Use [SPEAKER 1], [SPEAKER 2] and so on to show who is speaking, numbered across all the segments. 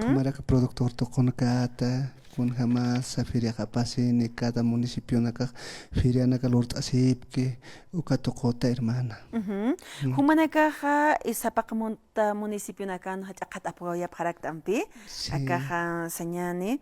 [SPEAKER 1] Camaraka productor toconacata, con jamás feria capacini, cada municipio naca feria naca lord asipke, ucatocota hermana.
[SPEAKER 2] Humanakaja isapacamunta municipio nakan hachakat apoya paraktampi,
[SPEAKER 1] Sí,
[SPEAKER 2] akaja señane.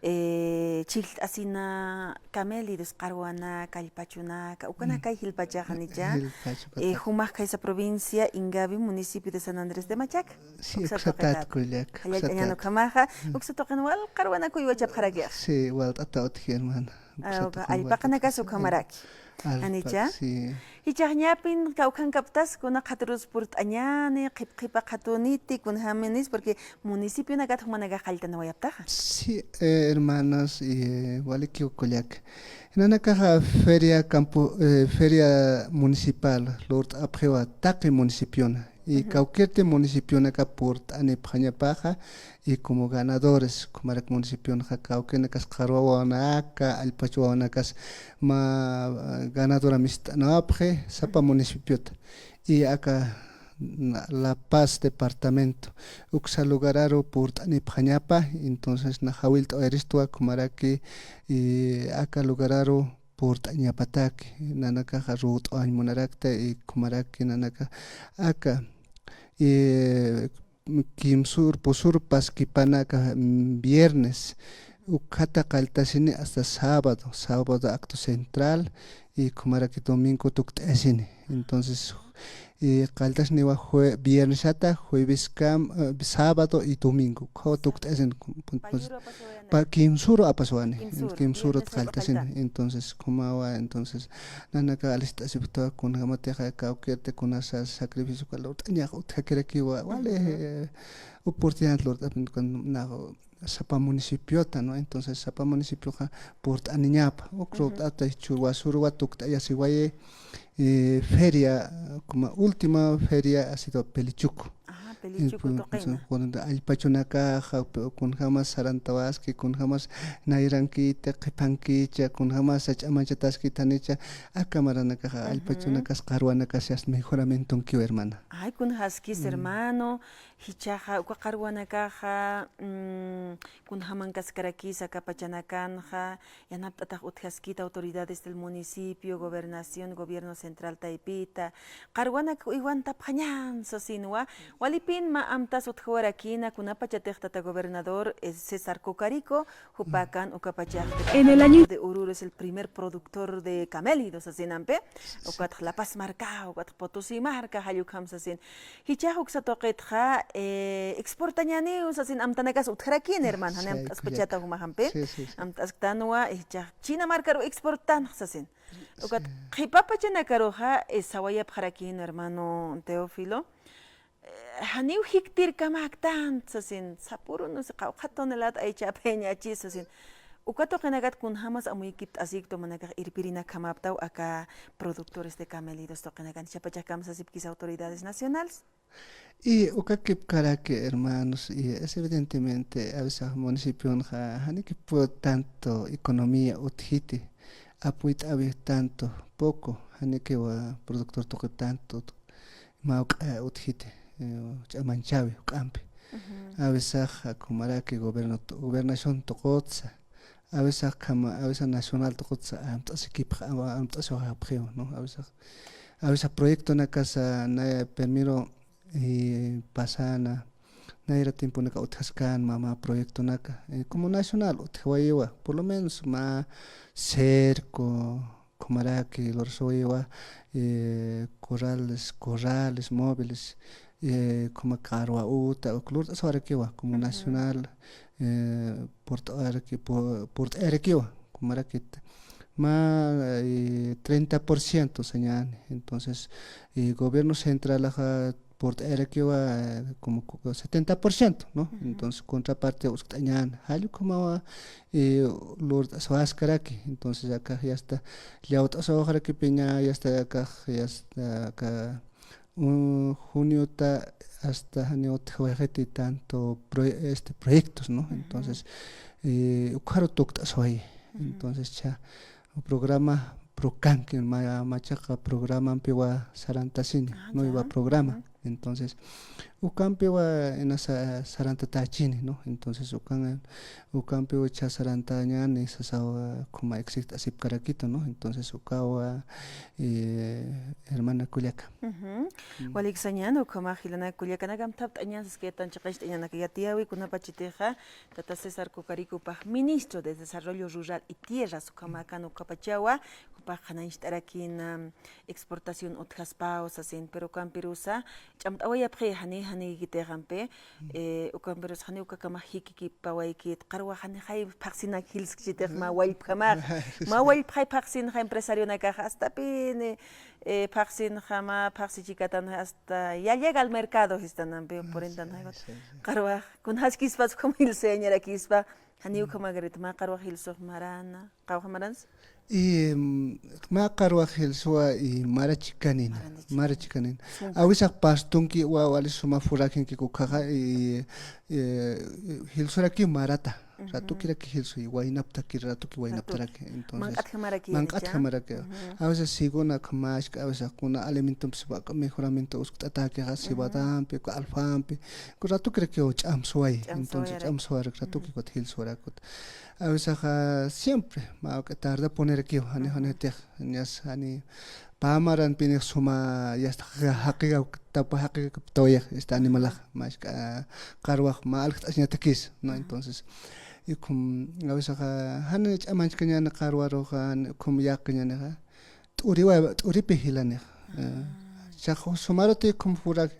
[SPEAKER 2] Chil asina kameli descarwana kalpachuna ukana kai hilpachajanicha
[SPEAKER 1] el pacho patat.
[SPEAKER 2] humas esa provincia Ingavi municipio de San Andrés de Machac
[SPEAKER 1] Sí,
[SPEAKER 2] uxatoqetat
[SPEAKER 1] exatat kuliak,
[SPEAKER 2] hayallanyano
[SPEAKER 1] exatat.
[SPEAKER 2] kamaja uxatoqen wal qarwana kuywachap jaragiaj
[SPEAKER 1] Sí, igual atat hermana. Exatocan igual
[SPEAKER 2] alpaqanaka sukamaraki
[SPEAKER 1] alpac,
[SPEAKER 2] anicha
[SPEAKER 1] sí.
[SPEAKER 2] Hichaqñapin kawkan kaptas kuna qatrus purt'añani qhipa qatuniti kun hamenis porque municipio nagat humanaga qaltana wayaptaja
[SPEAKER 1] Sí, hermanos, y vale que Ocoyac. En una caja feria campo, feria municipal, Lord Aprewa, Taque municipio, y cualquier municipio acá por ane paja y como ganadores, como era municipio acá, que necas carwana acá, al pachuana cas ma ganadora mista, no apre, sapa municipio, y acá La Paz departamento uxa lugararo purtani phañapa entonces najawilta eristua kumaraki y aka lugararo purtañapataki nanaka rut aymunarakta y kumaraki nanaka aka y kimsur pusur paskipanaka viernes ukata kaltasini hasta sábado acto central y kumaraki domingo tuktesini entonces y caldas niwa viernes hasta jueves sábado y domingo kotukt esen
[SPEAKER 2] payuro pasoyana
[SPEAKER 1] pa kimsuro apasuane
[SPEAKER 2] kimsur
[SPEAKER 1] kimsuro
[SPEAKER 2] viernes hay
[SPEAKER 1] caltasin
[SPEAKER 2] qalta
[SPEAKER 1] entonces kumawa entonces nanaka alista sibto kun gamateja kaukerte kun asa sacrificio kalor tanya utkakere kiwa wale oportunidad lor con na sapa municipio no entonces sapa municipio port aniñapa okro ata churwa surwa tukta yasiwaye feria, como última feria ha sido Pelichuco.
[SPEAKER 2] pelichuco toqena
[SPEAKER 1] Cuando hay pachunaca, con jamás sarantawaski, con jamás nairanquita, qipanquicha, con jamás achamachatasqui tanicha, a camaranaca, hay pachunacas, caruanacas, seas mejoramiento que hermana.
[SPEAKER 2] ay kun haskis hermano hichaja uqaqarwanakaja kun hamankas karakisa kapachanakanja yanaptataq uthaskita autoridades del municipio gobernación gobierno central Taipita qarwanak iwanta phañan sosinwa walipin ma amtas utjawarakina kunapachatejtata gobernador César Cocarico hupacan ukapachaj en el año de Oruro es el primer productor de camélidos asinampe ukat La Paz marca ukat Potosí marca hayukam sasin hichahuk satoqetja exportañani usasin amtanakas utjarakin hermano hanem escuchata humahampe amtasktanoa hichah China marca exportan sasin ukat qhipapachanakaroja sawayap jarakin hermano Teófilo haniw hiktir kamaktan sasin sapuro no se qawqatonelat aycha peñachi sasin ukato kenagat kun hamas amuykip asikto manakaj irpirina kamaptaw acá productores de camelidos to kenagan chapachakam sasipkis autoridades nacionales.
[SPEAKER 1] Y ukakip karake hermanos, y es evidentemente a veces municipio hani que por tanto economía utjiti, apuit había tanto poco, hani que va productor toque tanto, mauk utjiti, chamanchavi, campi. A veces kumarake gobernación tokotsa. A veces nacional tokotsa amtas equipo amtas habjeo no a veces proyecto na casa na permiro y pasana na era tiempo na utascan mama proyecto na como nacional utjawayewa por lo menos ma cerco comaraki lorsoyewa corrales móviles como carwa uta o clur ahora que va como nacional Port Arequipa como era que más 30% señal entonces gobierno central Port Arequipa como 70% no entonces contraparte usktañan hallo como Lord Soascaraki entonces acá ya está ya otra soja que peña ya está acá junio hasta junio tanto proyectos no entonces ukaro tuktas hoy entonces ya programa procan que machaca programa ampiwa sarantasin no iba programa entonces ukampiwa en esa saranta tachini, ¿no? Entonces ukampiwa cha saranta ñani sasawa kuma existe así caraquito, ¿no? Entonces ukawa hermana Culiaca.
[SPEAKER 2] Walik sañano kuma hilana Culiaca nagam tap añas que tan chaqash añana que yatiawi kuna pachiteja tata César Cucarico paj ministro de Desarrollo Rural y Tierras ukamacano kapachawa upaj hanayshtaraqina exportación utjaspao sasin pero campirusa chamtawaya pje hani gitegampe ukampirusa hani ukakama hikiki pawaykit qarwa hani hay paxina hilsk chiteg ma wayp kama ma wayp hay paxin hay empresario na caja hasta pine paxin jama paxi chikatan hasta ya llega al mercado están por entan hay qarwa kun haskis pas como el señora kispa hani ukama garit ma qarwa hilso marana qawha marans
[SPEAKER 1] y ma qarwa hilswa y mara chikanin awisa pastunki wa wali suma furakin ki kukaga y hilsura ki marata ratu kira ki hilsu y wainapta ki ratu ki wainapta ki entonces manqat khamara ki awisa siguna khamash awisa kuna alimentum siba mejoramiento uskata ki gasibadam pe alfam pe ratu kira ki chamswai entonces chamswai ratu ki kot hilsura kot awisa siempre ma tarda poner aquí hani te nias hani pamaran pini suma ya está haqiqa tapa haqiqa toya esta animal más qarwa ma alqasnya takis no entonces y como awisa hani chamanch kanya na qarwa rohan como ya kanya na turi pehilane cha sumarati como furak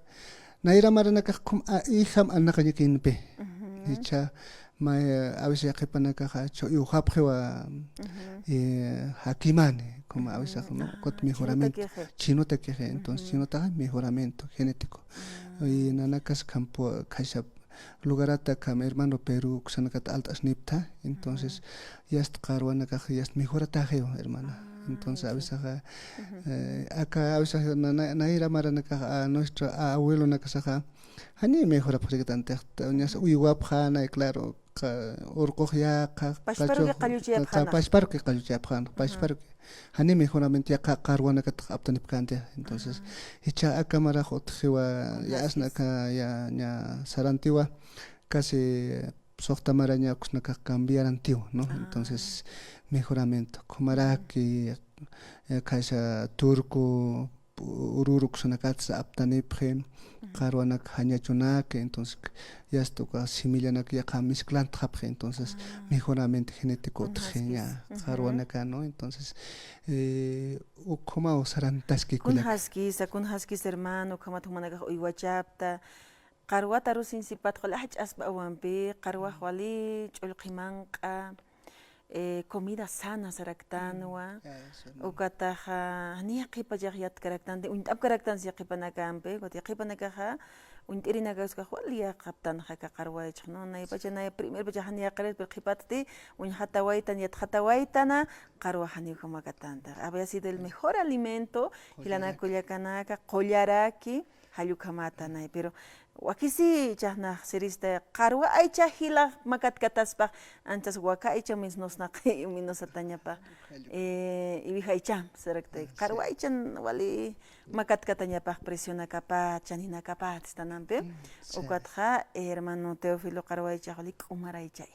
[SPEAKER 1] naira marana ka como iham anakanya kinpe icha ma awisa qipana ka cho yu khapkhwa hakimane como a veces no con mejoramiento chino te queje entonces chino ta mejoramiento genético y nanakas campo kaisa lugarata kam hermano Perú kusanakat altas nipta entonces ya está qarwana ka ya mejorata geo hermana entonces a veces acá a veces naira marana ka nuestro abuelo nakasaja hani mejora porque tante uñas uywapjana claro urqoqya pashparo que qaluchapjan pashparo hani mejoramiento ya qarwana ka aptanipkante entonces hecha akamara jotjiwa ya asna ka ya nya sarantiwa casi soqtamaraña kusnaka cambiar antiguo no entonces mejoramiento kumaraki kaisa turco ururu kusnakat aptanipjen qarwana hañachunake entonces ya esto similar ya mezclan trapje entonces mejoramiento genético tjenya qarwana no entonces como sarantaski
[SPEAKER 2] kun haskis hermano kama tumanaga uywachapta qarwata rusin sipat qol haj asba wampi qarwa wali chulqimanqa comida sana saraktanwa ukataja ni qipa jagyat karaktante untab karaktan si qipana kampe goti qipana kaja untirina gaska khwaliya qaptan khaka qarwa chno nay pachana primer pachahan ya qaret qipatti un hatawaitan yat hatawaitana qarwa hani kuma katanta había sido el mejor alimento hilana kullakanaka qollaraki hayukamata nay pero wakisi chahna serista qarwa aycha hila makat kataspa antas waka aycha misnosna minosataña pa ibija aycha serakte qarwa aychan wali makat kataña pa presiona kapa chanina kapa tistanampe ukatja hermano Teófilo qarwa aycha wali kumara aycha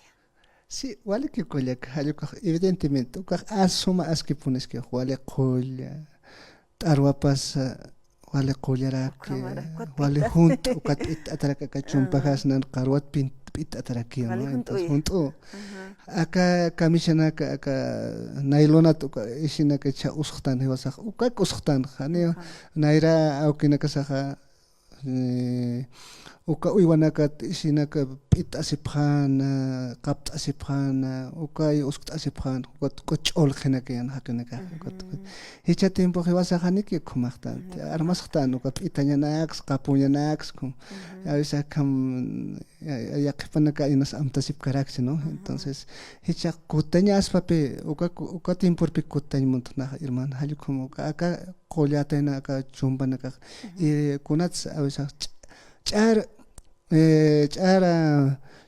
[SPEAKER 1] sí wali que kollak hayuka evidentemente ukaj asuma aski punes que wali qolla tarwapas wale qollarak wale junto ukat ataraka kachumpajas nan qarwat pit ataraki no entonces junto acá kamishana ka nailona to ishina ka cha usqtan hewasaq ukak usqtan khane naira aukina kasaja uka uywanaka isinaka pit asipkhana qapt asipkhana ukay usqt asipkhan kochol khenaka yan hakanaka hecha tiempo hewasa khaniki khumaqtan armasqtan uka pitañanax qapuñanax kum avisa kam yaqpanaka inas amtasip karakse no entonces hecha kutañas pape uka tiempo pi kutañmuntna hermano halukum aka qollataina aka chumbanaka kunats avisa chara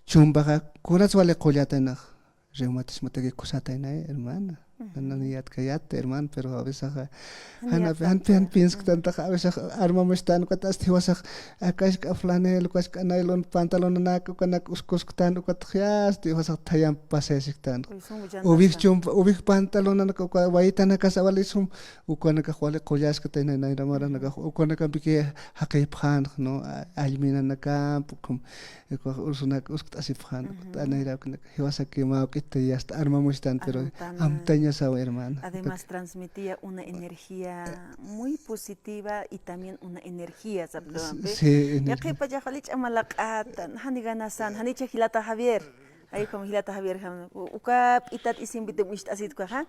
[SPEAKER 1] chumbaga kunas wale qollataina reumatismo tagi kusataina hermana nananiyat kayat hermano pero a veces
[SPEAKER 2] Haniyat
[SPEAKER 1] pienso que tanta a veces armamos tan cuatas tiwasak akash ka flanel kash ka nylon pantalon na kanak uskus tan ukathias tiwasak tayam pasesik tan ubik pantalon na ka waita na kasawalisum ukona ka khwale qoyas ka tan na ramara na ka ukona ka bike haqay phan no almina na ka pukum usuna uskutasi phan tanayra ka hiwasak que ma que te hasta armamos tan pero amtaña sa hermano.
[SPEAKER 2] Además transmitía una energía muy positiva y también una energía, ¿sabes?
[SPEAKER 1] Sí.
[SPEAKER 2] Ya que para jalich amalakatan, hani ganasan, hani chahilata Javier, ahí como hilata Javier, ukap itat isim bitum asid ko ha.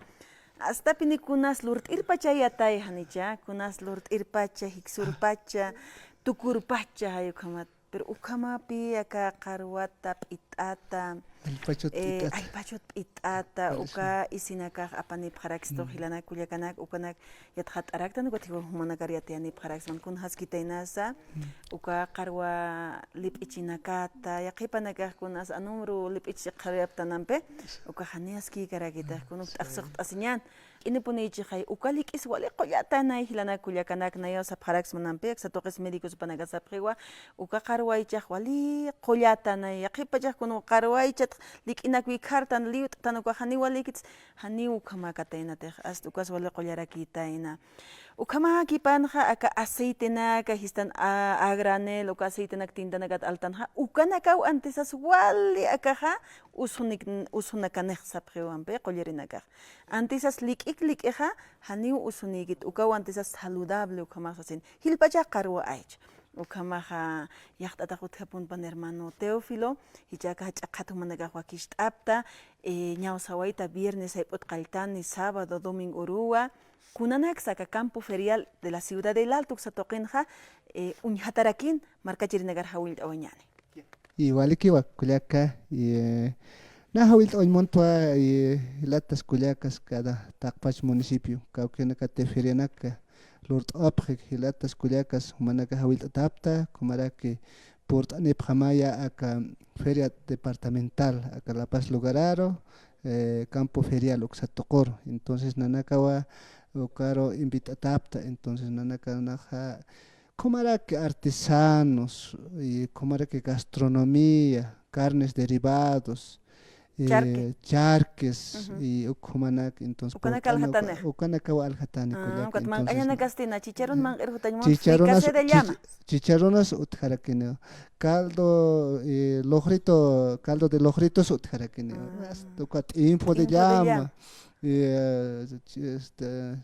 [SPEAKER 2] Hasta pinikunas lurt irpachayatay hanicha, kunas lurt irpacha, hiksurpacha, tukurpacha hayo kamat. Pero ukama pi aka karwata itata ay pachot itata uka isinaka apani pharaxto hilana kulyakanak ukanak yathat araktan gotigo humanagariatiani pharaxman kun haskitainasa uka karwa lip ichinakata yaqipanaka kunas anumru lip ichiqariaptanampe uka haniaski karagita kunuk taqsuq asinyan inipunichi khay ukalik iswali qoyata nay hilana kulyakanak nayo sa pharaxmanampe sa toqes médicos panaga sapqiwa uka qarwaychaq wali qoyata nay yaqipachaq kunu qarwaychat lik'inakwi khartan liwt tanuka haniwalikits haniw kamakataynatej hasta ukas wali qollarakitayna ukama kipanja aka aceite naka histan a granel uka aceite nak tindanakat altanja ukanakaw antesas wali akaja usunakanej sapqiwanpe qollarinakaj antesas lik'eja haniw usunigit ukaw antesas saludable ukamasasin hilpacha qarwa aych ukamaja yaqt'ataqutqapunpan hermano Teófilo hichaka ch'aqatumanaka wakisht'apta ñawsawaita viernes ayp'utqaltani sábado domingo uruwa kunanak saka campo ferial de la ciudad del Alto Xatoqinja uñhatarakin markachirinagar hawil awañani
[SPEAKER 1] Igual que kulyaka na hawil oñmontua latas kulyakas cada taqpach municipio kawkenaka teferianaka Lord Oprig hilatas kuliakas humanaka hawil adapta kumara que por anepjamaya acá feria departamental acá La Paz Lugararo campo ferial Oxatocor entonces nanakawa caro invita adapta entonces nanaka naja kumara que artesanos y kumara que gastronomía carnes derivados charques y ukumanak entonces ukanaka alhatani
[SPEAKER 2] kuatman ayana gastina chicharrón man erhutañmo fricase de llama
[SPEAKER 1] chicharronas utjarakine caldo caldo de lojritos utjarakine tukat info de llama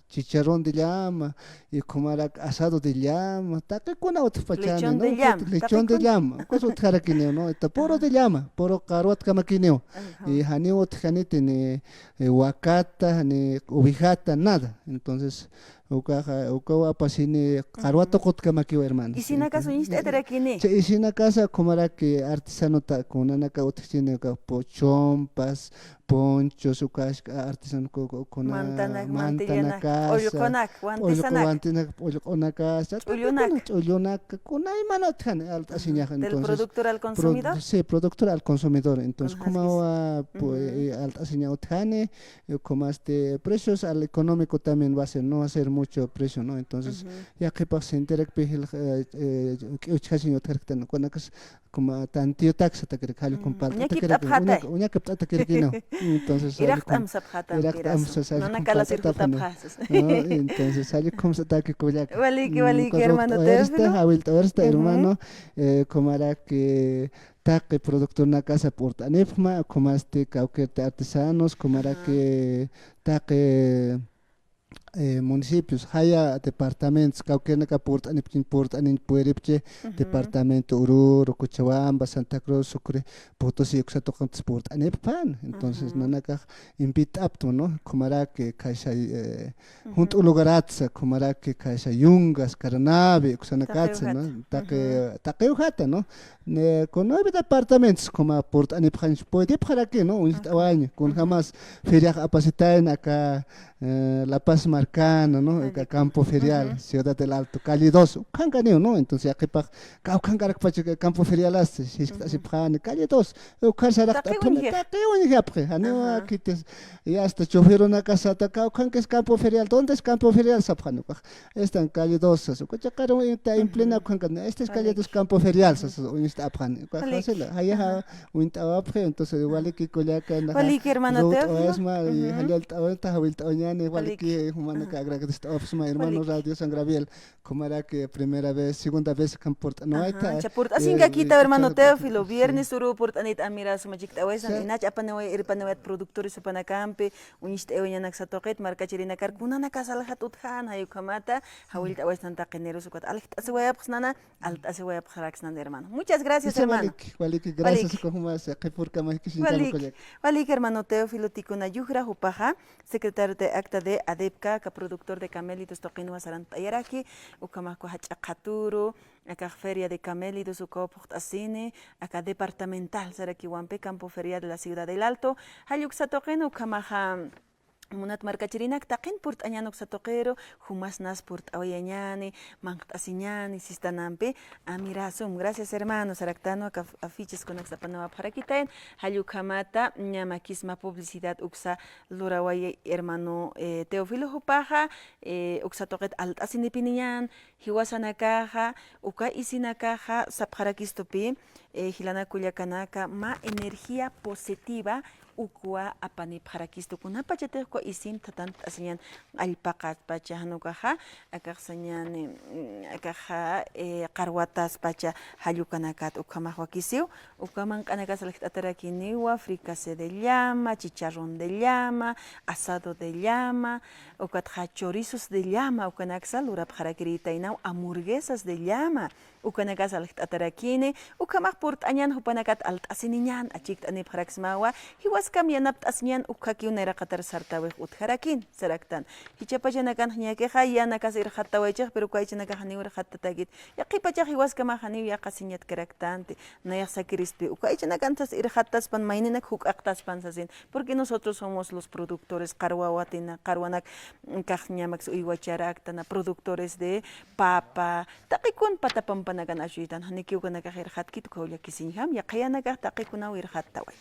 [SPEAKER 1] chicharrón de llama y comarak asado de llama taque kuna utpachane no lechón de llama cosa utjarakine no eta poro de llama poro carot kamakineo y hani utjanite ni huacata ni ubijata nada entonces ukawa pasini carwato kotkamaki hermano
[SPEAKER 2] y sin acaso insteterakine
[SPEAKER 1] y sin acaso comara que artesano ta kunanaka utjine ka pochompas ponchos ukash artesano mantanakas
[SPEAKER 2] olyokonak
[SPEAKER 1] olyonak kunay manotjan altasinyaja
[SPEAKER 2] del productor al consumidor
[SPEAKER 1] sí productor al consumidor entonces como altasinyaja utjane como precios al económico también va a ser no va a ser mucho precio no entonces ya que pasa interek pehil uchhasin utjarktan kunakas como tantio taxa ta kere khali compal ta kere unya kapta ta kere kino entonces
[SPEAKER 2] iraktam sabhatan
[SPEAKER 1] entonces sale como se ta que kuyak
[SPEAKER 2] wali hermano
[SPEAKER 1] Teófilo hermano como era que taqe productor na casa porta nefma como cauquete artesanos como era que taqe municipios, haya departamentos, cauquenaca portanin pueripche, departamento Oruro, Cochabamba, Santa Cruz, Sucre, Potosí, Oxatocantes portanin pan. Entonces, nanaka invita apto, ¿no? Comara que caixa junto lugaratza, comara que caixa yungas, carnabe, Oxanacatza, ¿no? Taqueujata, ¿no? Con 9 departamentos, como portanin pan, puede para qué, ¿no? Un año, con jamás feria apacitain acá La Paz Marcano, ¿no? Campo Ferial, Ciudad del Alto, calle 2, Cancaneo, ¿no? Entonces aquí para Campo Ferial hasta, si está así calle 2, aquí ya hasta chofer una casa, que es Campo Ferial, ¿dónde es Campo Ferial? Está en calle 2, está en plena, esta es calle 2 Campo Ferial, entonces igual que Coyaca,
[SPEAKER 2] Walik hermano Teófilo.
[SPEAKER 1] Hermano Radio San Gabriel, como era que primera vez, segunda vez que no hay
[SPEAKER 2] Chapurt así aquí está hermano Teófilo, viernes suru port anit amira sumajik tawesan inach apanaway irpanawat productores supanacampe unist eoyanak sa toket marca chirina karkuna na kasalahat uthan hayu kamata hawil tawesan takenero sukat alht asewaya psnana alt asewaya psaraxnan hermano. Muchas gracias hermano.
[SPEAKER 1] Walik, gracias como se que por cama que sin
[SPEAKER 2] Walik hermano Teófilo Ticuna Yugra Jupaja, secretario de acta de ADEPCA, productor de camélidos toquinua sarantayaraki, ukamako hachakaturo, acá feria de camélidos ukoport asine, acá departamental Sarakiwampe, campo feria de la ciudad del Alto, hayuksa toquen ukamaha Munat markachirinak taqin purt añanok sa toquero, humas nas purt awayañani, mangt asiñani, sistanampe, amirasum. Gracias hermano, saractano, afiches con axapanawa para quitain, hayukamata, ñamakisma publicidad uxa luraway hermano Teófilo Jupaja, uxa toquet alt asinipiniñan, hiwasanakaja, uka isinakaja, sapjarakistopi, hilana kuyakanaka, ma energía positiva, ukua apani para kisto kuna pachete ko isim tatan asinyan alpaqat pachahano kaha akaksanyan akaha qarwatas pacha hayukanakat ukamahwa kisiu ukaman kanakas atarакiniwa fricase de llama, chicharrón de llama, asado de llama, ukatja chorizos de llama, ukanaksal urap harakirita inau hamburguesas de llama, ukanakas atarakini ukamah purt anyan hupanakat alt asiniñan achik ani paraksmawa hiwas Kamyanap asnian ukaki unera qatar sartaweh utharakin saraktan hichapachanakan ñakeja yanakas irhatawaychaj pero kaychanaka haniwar hattatagit yaqipachaj hiwaskama haniw yaqasiñat karaktante nayaq sakirispi ukaychanakantas irhattaspan mayninak huk aqtaspan sasin porque nosotros somos los productores qarwawatina qarwanak kaqñamax uywacharaktana productores de papa taqikun patapampanakan ashuitan hanikiukanaka irhatkit kawllakisinham yaqayanaka taqikunaw irhattaway